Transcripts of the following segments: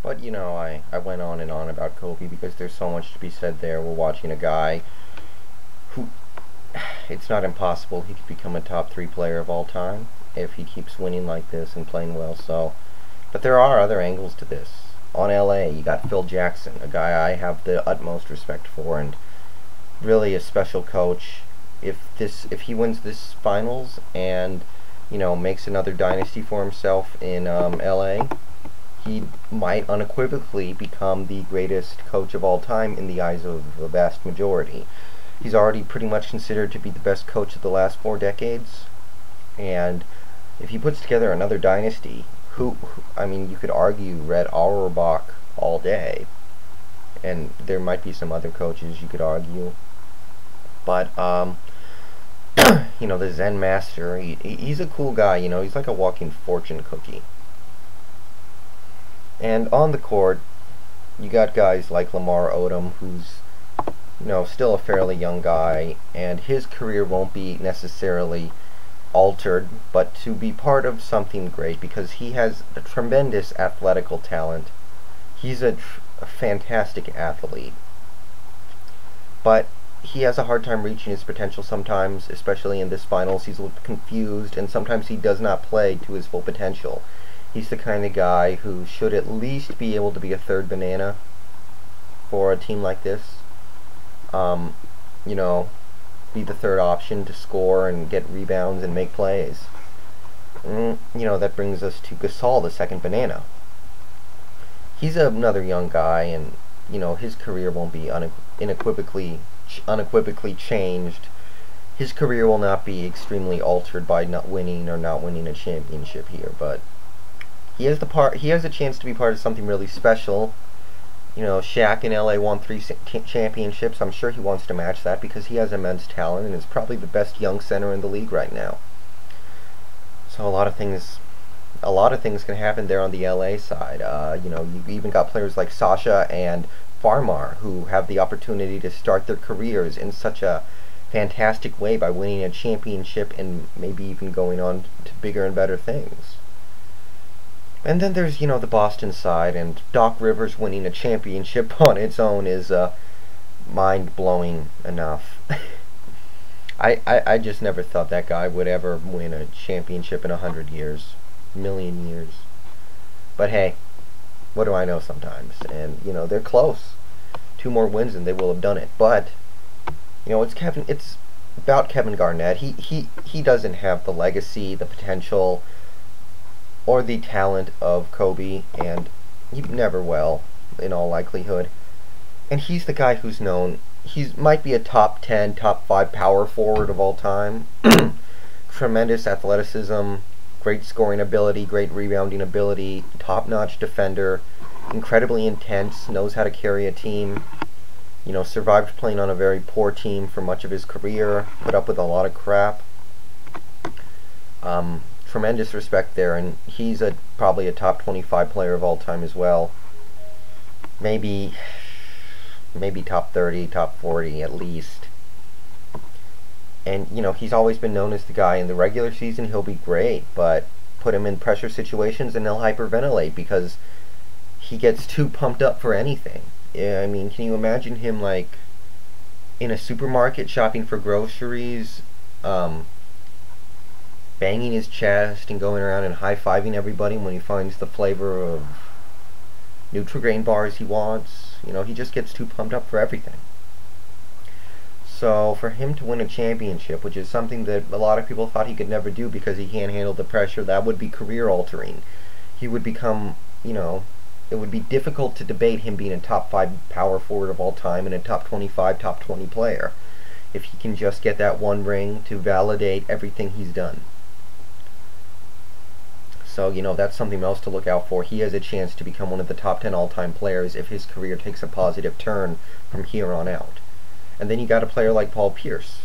But, I went on and on about Kobe because there's so much to be said there. We're watching a guy who, it's not impossible he could become a top 3 player of all time if he keeps winning like this and playing well. So, but there are other angles to this. On LA, you got Phil Jackson, a guy I have the utmost respect for, and really a special coach. If he wins this finals and makes another dynasty for himself in LA, he might unequivocally become the greatest coach of all time in the eyes of the vast majority. He's already pretty much considered to be the best coach of the last 4 decades, and if he puts together another dynasty, I mean, you could argue Red Auerbach all day, and there might be some other coaches you could argue, but the Zen Master, he's a cool guy. He's like a walking fortune cookie. And on the court, you got guys like Lamar Odom, who's still a fairly young guy, and his career won't be necessarily altered, but to be part of something great because he has a tremendous athletical talent. He's a fantastic athlete, but he has a hard time reaching his potential sometimes, especially in this finals. He's looked confused, and sometimes he does not play to his full potential. He's the kind of guy who should at least be able to be a third banana for a team like this. Be the third option to score and get rebounds and make plays. That brings us to Gasol, the second banana. He's another young guy, and his career won't be unequivocally changed. His career will not be extremely altered by not winning a championship here, but he has a chance to be part of something really special. Shaq in LA won 3 championships. I'm sure he wants to match that because he has immense talent and is probably the best young center in the league right now. So a lot of things can happen there on the LA side. You've even got players like Sasha and Farmar who have the opportunity to start their careers in such a fantastic way by winning a championship and maybe even going on to bigger and better things. And then there's, the Boston side, and Doc Rivers winning a championship on its own is mind-blowing enough. I just never thought that guy would ever win a championship in 100 years, million years. But hey, what do I know sometimes? And, they're close. 2 more wins and they will have done it. But, it's about Kevin Garnett. He doesn't have the legacy, the potential, or the talent of Kobe, and he never will, in all likelihood. And he's the guy who's known. He might be a top 10, top 5 power forward of all time. Tremendous athleticism, great scoring ability, great rebounding ability, top-notch defender, incredibly intense, knows how to carry a team. Survived playing on a very poor team for much of his career, put up with a lot of crap. Tremendous respect there, and he's probably a top 25 player of all time as well. Maybe top 30, top 40 at least. And he's always been known as the guy in the regular season. He'll be great, but put him in pressure situations and he'll hyperventilate because he gets too pumped up for anything. Yeah, I mean, can you imagine him like in a supermarket shopping for groceries? Banging his chest and going around and high-fiving everybody when he finds the flavor of Nutri-Grain bars he wants. He just gets too pumped up for everything. So for him to win a championship, which is something that a lot of people thought he could never do because he can't handle the pressure, that would be career-altering. He would become, it would be difficult to debate him being a top 5 power forward of all time and a top 25, top 20 player if he can just get that one ring to validate everything he's done. So, that's something else to look out for. He has a chance to become one of the top 10 all-time players if his career takes a positive turn from here on out. And then you got a player like Paul Pierce,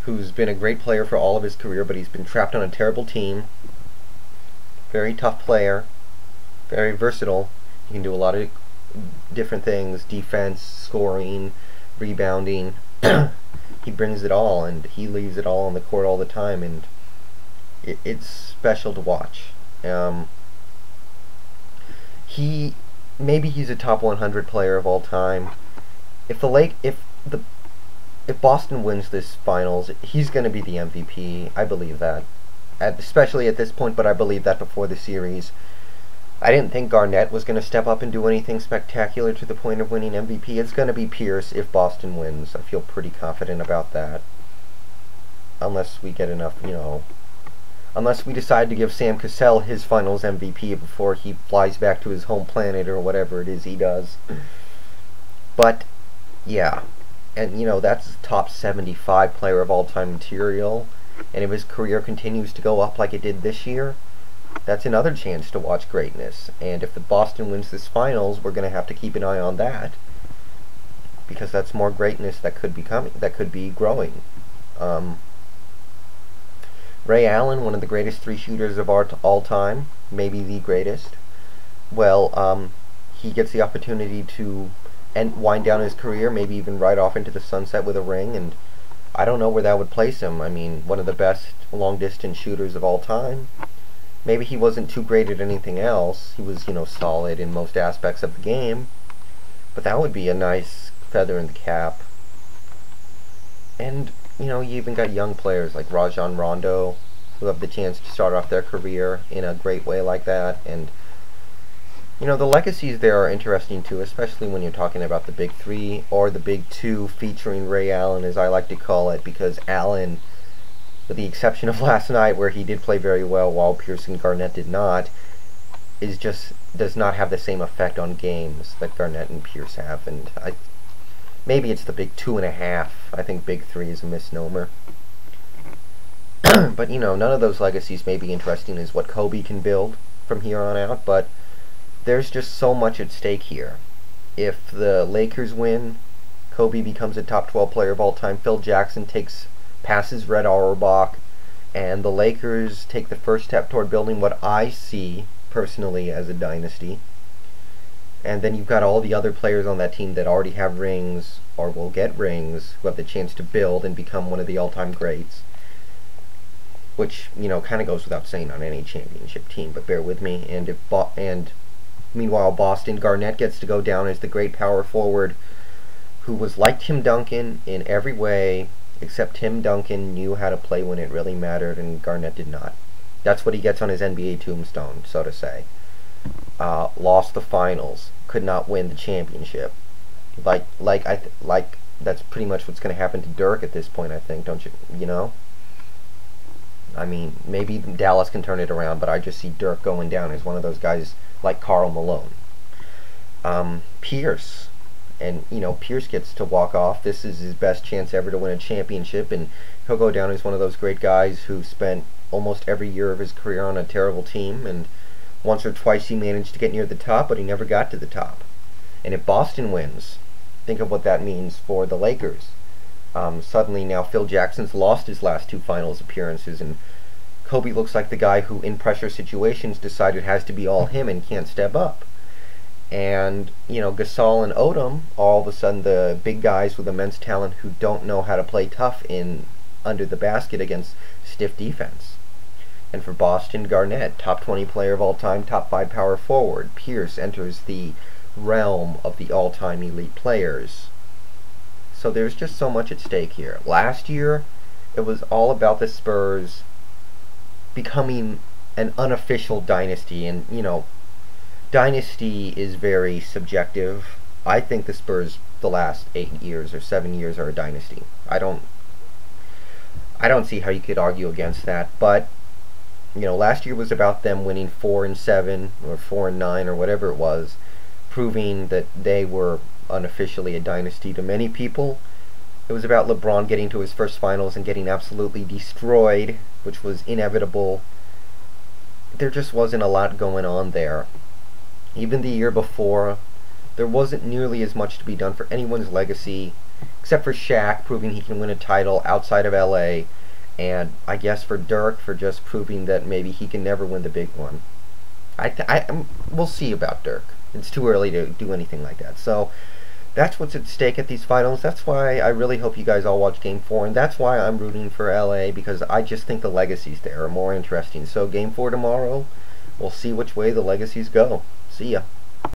who's been a great player for all of his career, but he's been trapped on a terrible team. Very tough player. Very versatile. He can do a lot of different things. Defense, scoring, rebounding. He brings it all, and he leaves it all on the court all the time, and it's special to watch. He maybe he's a top 100 player of all time. If Boston wins this finals, he's going to be the MVP. I believe that, especially at this point. But I believe that before the series. I didn't think Garnett was going to step up and do anything spectacular to the point of winning MVP. It's going to be Pierce if Boston wins. I feel pretty confident about that. Unless we get enough, unless we decide to give Sam Cassell his finals MVP before he flies back to his home planet or whatever it is he does. But, yeah. And, that's top 75 player of all-time material. And if his career continues to go up like it did this year, that's another chance to watch greatness. And if the Boston wins this finals, we're going to have to keep an eye on that, because that's more greatness that could be growing. Ray Allen, one of the greatest three shooters of all time, maybe the greatest. Well, he gets the opportunity to wind down his career, maybe even ride off into the sunset with a ring, and I don't know where that would place him. I mean, one of the best long-distance shooters of all time. Maybe he wasn't too great at anything else. He was, solid in most aspects of the game. But that would be a nice feather in the cap. And, you even got young players like Rajon Rondo, who have the chance to start off their career in a great way like that. And, the legacies there are interesting too, especially when you're talking about the Big Three, or the Big Two, featuring Ray Allen, as I like to call it, because Allen, with the exception of last night where he did play very well while Pierce and Garnett did not, does not have the same effect on games that Garnett and Pierce have. And maybe it's the Big 2.5. I think Big 3 is a misnomer. But, none of those legacies may be interesting as what Kobe can build from here on out, but there's just so much at stake here. If the Lakers win, Kobe becomes a top 12 player of all time. Phil Jackson passes Red Auerbach, and the Lakers take the first step toward building what I see personally as a dynasty. And then you've got all the other players on that team that already have rings or will get rings, who have the chance to build and become one of the all-time greats, which kind of goes without saying on any championship team, but bear with me. And meanwhile, Boston, Garnett gets to go down as the great power forward who was like Tim Duncan in every way, except Tim Duncan knew how to play when it really mattered, and Garnett did not. That's what he gets on his NBA tombstone, so to say. Lost the finals, could not win the championship. Like that's pretty much what's going to happen to Dirk at this point, I think, don't you? I mean, maybe Dallas can turn it around, but I just see Dirk going down as one of those guys like Karl Malone. Pierce. And, Pierce gets to walk off. This is his best chance ever to win a championship, and he'll go down as one of those great guys who spent almost every year of his career on a terrible team, and once or twice he managed to get near the top, but he never got to the top. And if Boston wins, think of what that means for the Lakers. Suddenly now Phil Jackson's lost his last two finals appearances, and Kobe looks like the guy who, in pressure situations, decided has to be all him and can't step up. And, Gasol and Odom, all of a sudden the big guys with immense talent who don't know how to play tough under the basket against stiff defense. And for Boston, Garnett, top 20 player of all time, top 5 power forward. Pierce enters the realm of the all-time elite players. So there's just so much at stake here. Last year, it was all about the Spurs becoming an unofficial dynasty, and, dynasty is very subjective. I think the Spurs, the last 8 years or 7 years, are a dynasty. I don't see how you could argue against that. But last year was about them winning 4-7 or 4-9 or whatever it was, proving that they were unofficially a dynasty to many people. It was about LeBron getting to his first finals and getting absolutely destroyed, which was inevitable. There just wasn't a lot going on there. Even the year before, there wasn't nearly as much to be done for anyone's legacy, except for Shaq proving he can win a title outside of LA, and I guess for Dirk for just proving that maybe he can never win the big one. We'll see about Dirk. It's too early to do anything like that. So that's what's at stake at these finals. That's why I really hope you guys all watch Game 4, and that's why I'm rooting for LA, because I just think the legacies there are more interesting. So Game 4 tomorrow, we'll see which way the legacies go. See ya.